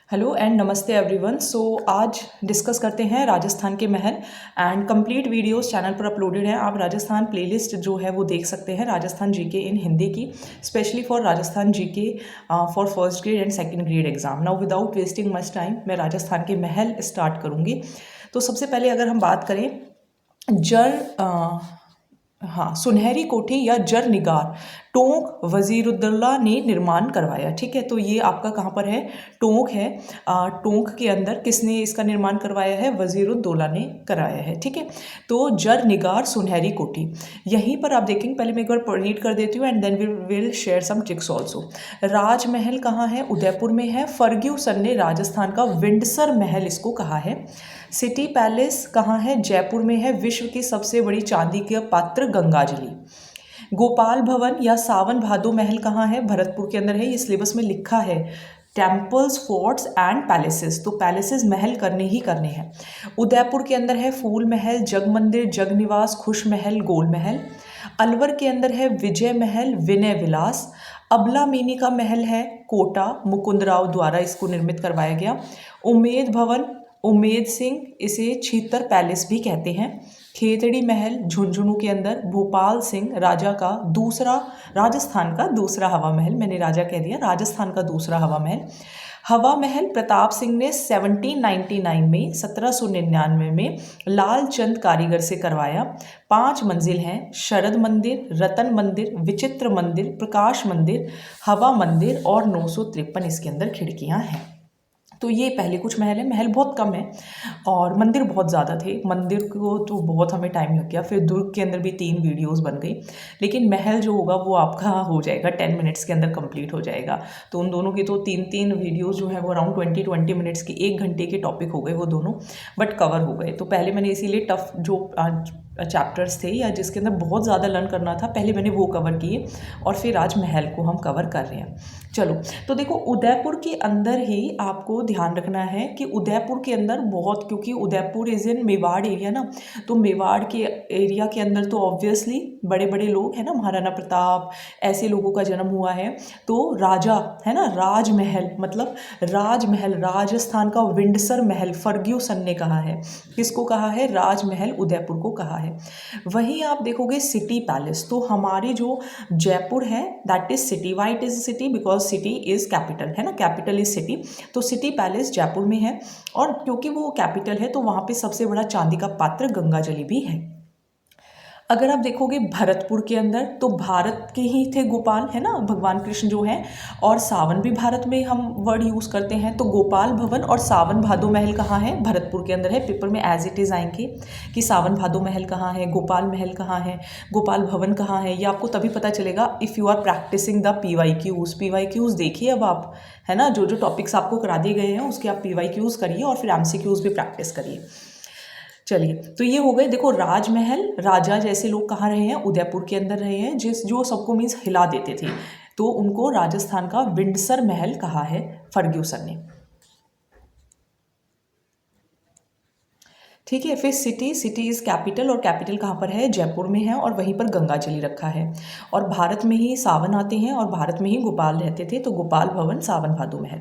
Hello and नमस्ते everyone. सो आज discuss करते हैं राजस्थान के महल एंड कंप्लीट वीडियोस चैनल पर अपलोडेड हैं। आप राजस्थान प्लेलिस्ट जो है वो देख सकते हैं, राजस्थान जीके इन हिंदी की, specially for Rajasthan GK for first grade and second grade exam. Now without wasting much time मैं राजस्थान के महल स्टार्ट करूँगी। तो सबसे पहले अगर हम बात करें सुनहरी कोठी या जर निगार, टोंक वजीरुद्दौला ने निर्माण करवाया। ठीक है, तो ये आपका कहाँ पर है? टोंक है। टोंक के अंदर किसने इसका निर्माण करवाया है? वजीरुद्दौला ने कराया है। ठीक है, तो जर निगार सुनहरी कोठी, यहीं पर आप देखेंगे। पहले मैं एक बार रीड कर देती हूँ and then we will share some tricks also. Rajmahal कहाँ है? उदयपुर में है। फर्ग्यूसन ने राजस्थान का विंडसर महल इसको कहा है। सिटी पैलेस कहाँ है? जयपुर में है। विश्व की सबसे बड़ी चांदी के पात्र गंगाजली। गोपाल भवन या सावन भादो महल कहाँ है? भरतपुर के अंदर है। ये सिलेबस में लिखा है, टेम्पल्स, फोर्ट्स एंड पैलेसेस, तो पैलेसेस महल करने ही करने हैं। उदयपुर के अंदर है फूल महल, जग मंदिर, जग निवास, खुश महल, गोल महल। अलवर के अंदर है विजय महल, विनय विलास। अबला मीनी का महल है कोटा, मुकुंदराव द्वारा इसको निर्मित करवाया गया। उमेद भवन, उमेद सिंह, इसे छीतर पैलेस भी कहते हैं। खेतड़ी महल झुंझुनू के अंदर, भोपाल सिंह राजा का दूसरा, राजस्थान का दूसरा हवा महल, मैंने राजा कह दिया, राजस्थान का दूसरा हवा महल। हवा महल प्रताप सिंह ने 1799 में 1799 में लालचंद कारीगर से करवाया। 5 मंजिल हैं। शरद मंदिर, रतन मंदिर, विचित्र मंदिर, प्रकाश मंदिर, हवा मंदिर और 953 इसके अंदर खिड़कियां हैं। तो ये पहले कुछ महल है। महल बहुत कम है और मंदिर बहुत ज़्यादा थे। मंदिर को तो बहुत हमें टाइम लग गया। फिर दुर्ग के अंदर भी 3 वीडियोस बन गई, लेकिन महल जो होगा वो आपका हो जाएगा 10 मिनट्स के अंदर कंप्लीट हो जाएगा। तो उन दोनों की तो 3 वीडियोस जो है वो अराउंड 20 मिनट्स की, 1 घंटे के टॉपिक हो गए वो दोनों, बट कवर हो गए। तो पहले मैंने इसीलिए टफ जो चैप्टर्स थे या जिसके अंदर बहुत ज़्यादा लर्न करना था, पहले मैंने वो कवर किए और फिर आज महल को हम कवर कर रहे हैं। चलो, तो देखो उदयपुर के अंदर ही आपको ध्यान रखना है कि उदयपुर के अंदर बहुत, क्योंकि Udaipur is in Mewar area ना, तो मेवाड़ के एरिया के अंदर तो ऑब्वियसली बड़े बड़े लोग हैं ना, महाराणा प्रताप, ऐसे लोगों का जन्म हुआ है। तो राजा है ना, राजमहल मतलब राजमहल, राजस्थान का विंडसर महल फर्ग्यूसन ने कहा है। किसको कहा है? राजमहल उदयपुर को कहा है। वहीं आप देखोगे सिटी पैलेस, तो हमारी जो जयपुर है that is city. Why it is city? Because city is capital, है ना, कैपिटल इज सिटी। तो सिटी पैलेस जयपुर में है और क्योंकि वो कैपिटल है तो वहाँ पे सबसे बड़ा चांदी का पात्र गंगाजली भी है। अगर आप देखोगे भरतपुर के अंदर, तो भारत के ही थे गोपाल, है ना, भगवान कृष्ण जो हैं, और सावन भी भारत में हम वर्ड यूज़ करते हैं। तो गोपाल भवन और सावन भादो महल कहाँ है? भरतपुर के अंदर है। पेपर में एज इट इज़ आएंगे कि सावन भादो महल कहाँ है, गोपाल महल कहाँ है, गोपाल भवन कहाँ है। ये आपको तभी पता चलेगा if you are practising the PYQs देखिए अब आप, है ना, जो जो टॉपिक्स आपको करा दिए गए हैं उसके आप PYQs करिए और फिर MCQs भी प्रैक्टिस करिए। चलिए, तो ये हो गए। देखो राजमहल, राजा जैसे लोग कहाँ रहे हैं? उदयपुर के अंदर रहे हैं, जो सबको मीन्स हिला देते थे, तो उनको राजस्थान का विंडसर महल कहा है फर्ग्यूसन ने। ठीक है, फिर सिटी इज़ कैपिटल, और कैपिटल कहाँ पर है? जयपुर में है, और वहीं पर गंगाजली रखा है। और भारत में ही सावन आते हैं और भारत में ही गोपाल रहते थे, तो गोपाल भवन, सावन भादो महल।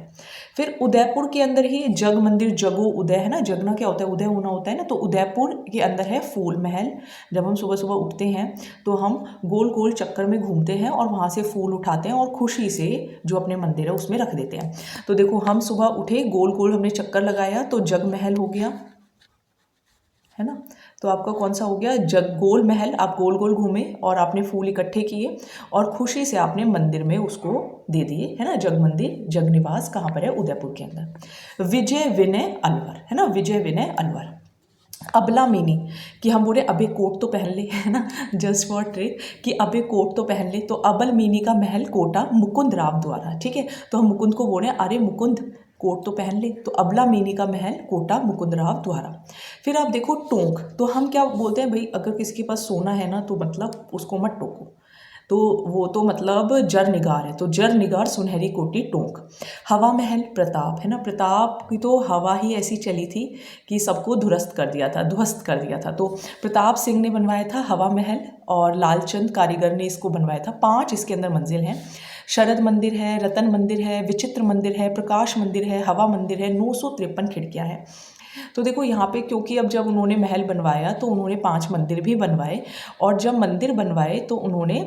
फिर उदयपुर के अंदर ही जग मंदिर, जगो उदय, है ना, जगना क्या होता है? उदय होना होता है ना, तो उदयपुर के अंदर है फूल महल। जब हम सुबह सुबह उठते हैं तो हम गोल गोल चक्कर में घूमते हैं और वहाँ से फूल उठाते हैं और खुशी से जो अपने मंदिर है उसमें रख देते हैं। तो देखो हम सुबह उठे, गोल गोल हमने चक्कर लगाया, तो जग महल हो गया, है ना। तो आपका कौन सा हो गया? जग गोल महल। आप गोल गोल घूमे और आपने फूल इकट्ठे किए और खुशी से आपने मंदिर में उसको दे दिए, है ना। जग मंदिर, जग निवास कहाँ पर है? उदयपुर के अंदर। विजय विनय अलवर, है ना, विजय विनय अलवर। अबला मीनी, कि हम बोले अबे कोट तो पहन ले, है ना, जस्ट फॉर ट्रिक, कि अबे कोट तो पहन ले। तो अबल मीनी का महल कोटा मुकुंद राव द्वारा। ठीक है, तो हम मुकुंद को बोले अरे मुकुंद कोट तो पहन ले, तो अबला मीनी का महल कोटा मुकुंद राव द्वारा। फिर आप देखो टोंक, तो हम क्या बोलते हैं भाई, अगर किसी के पास सोना है ना तो मतलब उसको मत टोको, तो वो तो मतलब जर निगार है, तो जर निगार सुनहरी कोठी टोंक। हवा महल प्रताप, है ना, प्रताप की तो हवा ही ऐसी चली थी कि सबको ध्वस्त कर दिया था। तो प्रताप सिंह ने बनवाया था हवा महल और लालचंद कारीगर ने इसको बनवाया था। 5 इसके अंदर मंजिल हैं। शरद मंदिर है, रतन मंदिर है, विचित्र मंदिर है, प्रकाश मंदिर है, हवा मंदिर है। 953 खिड़कियाँ हैं। तो देखो यहाँ पे, क्योंकि अब जब उन्होंने महल बनवाया तो उन्होंने 5 मंदिर भी बनवाए, और जब मंदिर बनवाए तो उन्होंने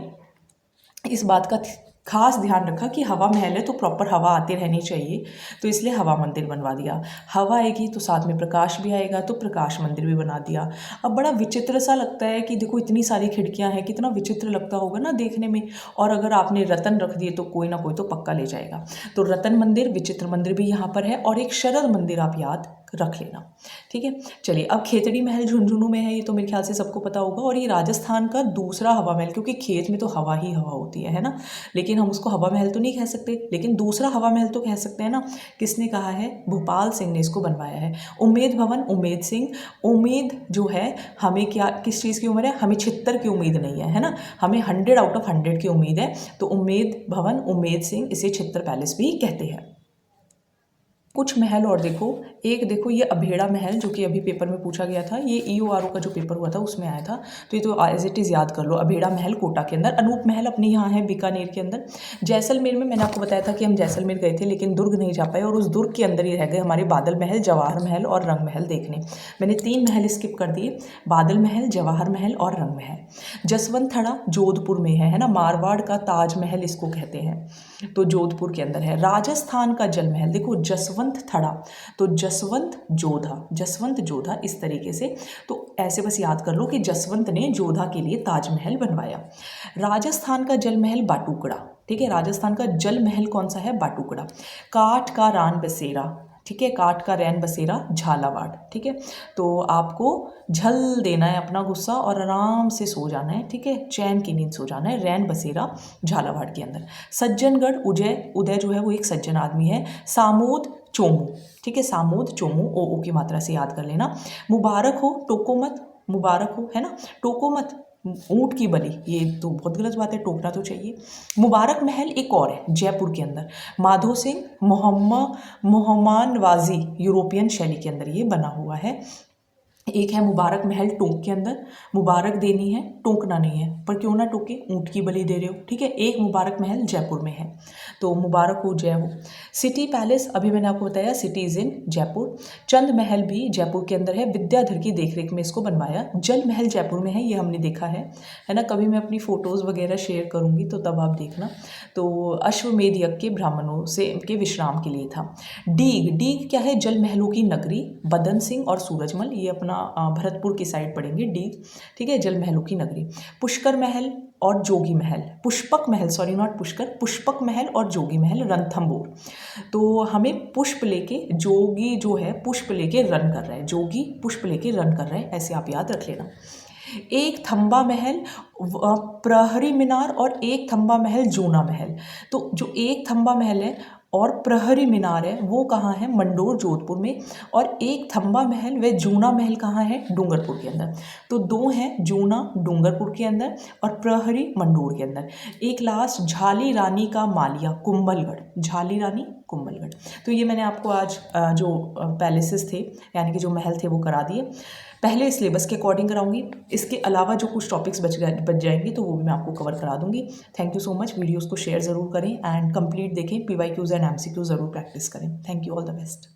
इस बात का खास ध्यान रखा कि हवा महल है तो प्रॉपर हवा आती रहनी चाहिए, तो इसलिए हवा मंदिर बनवा दिया। हवा आएगी तो साथ में प्रकाश भी आएगा, तो प्रकाश मंदिर भी बना दिया। अब बड़ा विचित्र सा लगता है कि देखो इतनी सारी खिड़कियां हैं, कितना विचित्र लगता होगा ना देखने में। और अगर आपने रतन रख दिए तो कोई ना कोई तो पक्का ले जाएगा। तो रतन मंदिर, विचित्र मंदिर भी यहाँ पर है, और एक शरद मंदिर आप याद रख लेना। ठीक है, चलिए अब खेतड़ी महल झुंझुनू में है, ये तो मेरे ख्याल से सबको पता होगा। और ये राजस्थान का दूसरा हवा महल, क्योंकि खेत में तो हवा ही हवा होती है ना, लेकिन हम उसको हवा महल तो नहीं कह सकते, लेकिन दूसरा हवा महल तो कह सकते हैं ना। किसने कहा है? भोपाल सिंह ने इसको बनवाया है। उम्मेद भवन, उम्मेद सिंह। उम्मीद जो है, हमें क्या, किस चीज़ की उम्र है? हमें 76 की उम्मीद नहीं है, है ना, हमें 100 आउट ऑफ 100 की उम्मीद है। तो उम्मेद भवन, उम्मेद सिंह, इसे 76 पैलेस भी कहते हैं। कुछ महल और देखो, एक देखो ये अभेड़ा महल, जो कि अभी पेपर में पूछा गया था, ये EORO का जो पेपर हुआ था उसमें आया था, तो ये तो एज इट इज़ याद कर लो। अभेड़ा महल कोटा के अंदर। अनूप महल अपने यहाँ है बीकानेर के अंदर। जैसलमेर में मैंने आपको बताया था कि हम जैसलमेर गए थे लेकिन दुर्ग नहीं जा पाए, और उस दुर्ग के अंदर ही रह गए हमारे बादल महल, जवाहर महल और रंग महल देखने। मैंने 3 महल स्किप कर दिए, बादल महल, जवाहर महल और रंग महल। जसवंत थड़ा जोधपुर में है ना, मारवाड़ का ताजमहल इसको कहते हैं, तो जोधपुर के अंदर है। राजस्थान का जल महल देखो, जसवंत थड़ा, तो जसवंत जोधा, जसवंत जोधा, इस तरीके से। तो ऐसे बस याद कर लो कि जसवंत ने जोधा के लिए ताजमहल बनवाया। राजस्थान का जल महल बाटुकड़ा। ठीक है, राजस्थान का जल महल कौन सा है? बाटुकड़ा। काठ का रान बसेरा, ठीक है, काठ का रैन बसेरा झालावाड़। ठीक है, तो आपको झल देना है अपना गुस्सा और आराम से सो जाना है। ठीक है, चैन की नींद सो जाना है। रैन बसेरा झालावाड़ के अंदर। सज्जनगढ़, उदय, उदय जो है वो एक सज्जन आदमी है। सामोद चोमू, ठीक है, सामोद चोमू, ओ की मात्रा से याद कर लेना। मुबारक हो, टोको मत, मुबारक हो, है ना, टोको मत, ऊँट की बलि, ये तो बहुत गलत बात है, टोकना तो चाहिए। मुबारक महल एक और है जयपुर के अंदर, माधो सिंह मोहम्मदवाजी यूरोपियन शैली के अंदर ये बना हुआ है। एक है मुबारक महल टोंक के अंदर, मुबारक देनी है, टोकना नहीं है, पर क्यों ना टोके, ऊँट की बलि दे रहे हो। ठीक है, एक मुबारक महल जयपुर में है, तो मुबारक हो, जय हो। सिटी पैलेस, अभी मैंने आपको बताया, सिटीज इन जयपुर। चंद महल भी जयपुर के अंदर है, विद्याधर की देखरेख में इसको बनवाया। जल महल जयपुर में है, ये हमने देखा है ना, कभी मैं अपनी फ़ोटोज़ वगैरह शेयर करूँगी तो तब आप देखना। तो अश्वमेध यज्ञ के ब्राह्मणों से के विश्राम के लिए था। डीग, डीग क्या है? जल महलों की नगरी, बदन सिंह और सूरजमल, ये अपना भरतपुर की साइड पड़ेंगे डीग। ठीक है, जल महलों की नगरी। पुष्कर महल और जोगी महल, पुष्पक महल, सॉरी नॉट पुष्कर, पुष्पक महल और जोगी महल रणथंभौर। तो हमें पुष्प लेके, जोगी जो है पुष्प लेके रन कर रहा है, जोगी पुष्प लेके रन कर रहा है, ऐसे आप याद रख लेना। एक थंबा महल, प्रहरी मीनार और एक थंबा महल जूना महल। तो जो एक थंबा महल है और प्रहरी मीनार है वो कहाँ है? मंडोर जोधपुर में। और एक थंबा महल व जूना महल कहाँ है? डूंगरपुर के अंदर। तो 2 हैं, जूना डूंगरपुर के अंदर और प्रहरी मंडोर के अंदर। एक लास्ट झाली रानी का मालिया कुंभलगढ़, झाली रानी कुंभलगढ़। तो ये मैंने आपको आज जो पैलेसेस थे यानी कि जो महल थे वो करा दिए। पहले सिलेबस के अकॉर्डिंग कराऊंगी, इसके अलावा जो कुछ टॉपिक्स बच जाएंगे तो वो भी मैं आपको कवर करा दूंगी। Thank you so much. Videos को शेयर ज़रूर करें एंड कंप्लीट देखें, PYQs एंड MCQs ज़रूर प्रैक्टिस करें। Thank you, all the best.